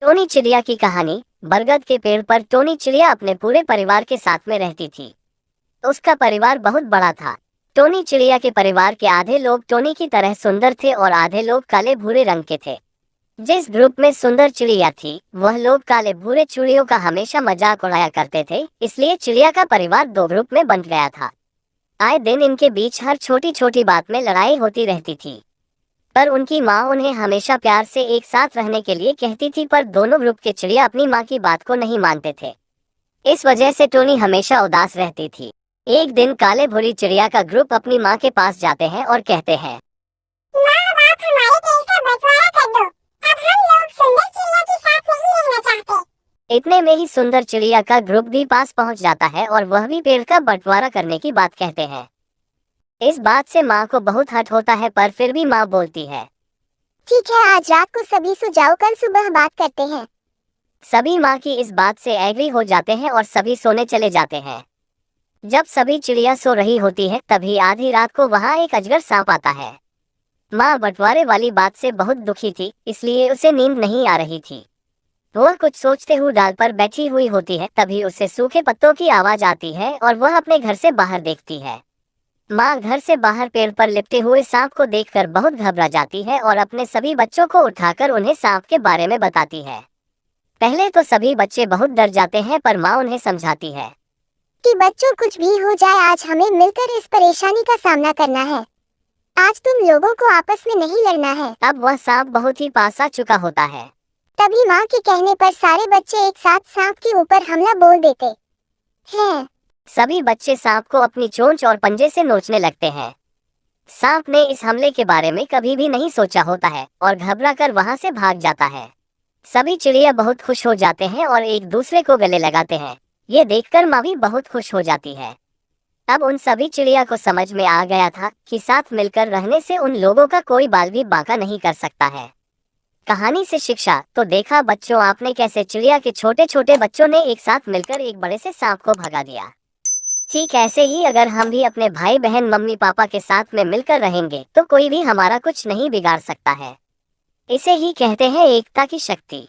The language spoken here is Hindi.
टोनी चिड़िया की कहानी। बरगद के पेड़ पर टोनी चिड़िया अपने पूरे परिवार के साथ में रहती थी। उसका परिवार बहुत बड़ा था। टोनी चिड़िया के परिवार के आधे लोग टोनी की तरह सुंदर थे और आधे लोग काले भूरे रंग के थे। जिस ग्रुप में सुंदर चिड़िया थी, वह लोग काले भूरे चिड़ियों का हमेशा मजाक उड़ाया करते थे, इसलिए चिड़िया का परिवार दो ग्रुप में बंट गया था। आए दिन इनके बीच हर छोटी छोटी बात में लड़ाई होती रहती थी, पर उनकी माँ उन्हें हमेशा प्यार से एक साथ रहने के लिए कहती थी। पर दोनों ग्रुप के चिड़िया अपनी माँ की बात को नहीं मानते थे। इस वजह से टोनी हमेशा उदास रहती थी। एक दिन काले भूरी चिड़िया का ग्रुप अपनी माँ के पास जाते हैं और कहते हैं, माँ, अब आप हमारे पेड़ का बंटवारा कर दो। अब हम लोग सुंदर चिड़िया के साथ नहीं रहना चाहते। इतने में ही सुंदर चिड़िया का ग्रुप भी पास पहुँच जाता है और वह भी पेड़ का बंटवारा करने की बात कहते हैं। इस बात से माँ को बहुत हर्ट होता है, पर फिर भी माँ बोलती है, ठीक है, आज रात को सभी सो जाओ, कल सुबह बात करते हैं। सभी माँ की इस बात से एग्री हो जाते हैं और सभी सोने चले जाते हैं। जब सभी चिड़िया सो रही होती है, तभी आधी रात को वहाँ एक अजगर सांप आता है। माँ बंटवारे वाली बात से बहुत दुखी थी, इसलिए उसे नींद नहीं आ रही थी। वह कुछ सोचते हुए डाल पर बैठी हुई होती है, तभी उसे सूखे पत्तों की आवाज आती है और वह अपने घर से बाहर देखती है। माँ घर से बाहर पेड़ पर लिपटे हुए सांप को देखकर बहुत घबरा जाती है और अपने सभी बच्चों को उठाकर उन्हें सांप के बारे में बताती है। पहले तो सभी बच्चे बहुत डर जाते हैं, पर माँ उन्हें समझाती है कि बच्चों, कुछ भी हो जाए, आज हमें मिलकर इस परेशानी का सामना करना है। आज तुम लोगों को आपस में नहीं लड़ना है। अब वह सांप बहुत ही पास आ चुका होता है। तभी माँ के कहने पर सारे बच्चे एक साथ सांप के ऊपर हमला बोल देते हैं। सभी बच्चे सांप को अपनी चोंच और पंजे से नोचने लगते हैं। सांप ने इस हमले के बारे में कभी भी नहीं सोचा होता है और घबरा कर वहां से भाग जाता है। सभी चिड़िया बहुत खुश हो जाते हैं और एक दूसरे को गले लगाते हैं। ये देखकर माँ भी बहुत खुश हो जाती है। अब उन सभी चिड़िया को समझ में आ गया था कि साथ मिलकर रहने से उन लोगों का कोई बाल भी बांका नहीं कर सकता है। कहानी से शिक्षा तो देखा बच्चों आपने कैसे चिड़िया के छोटे छोटे बच्चों ने एक साथ मिलकर एक बड़े से सांप को भगा दिया। ठीक ऐसे ही अगर हम भी अपने भाई बहन मम्मी पापा के साथ में मिलकर रहेंगे तो कोई भी हमारा कुछ नहीं बिगाड़ सकता है। इसे ही कहते हैं एकता की शक्ति।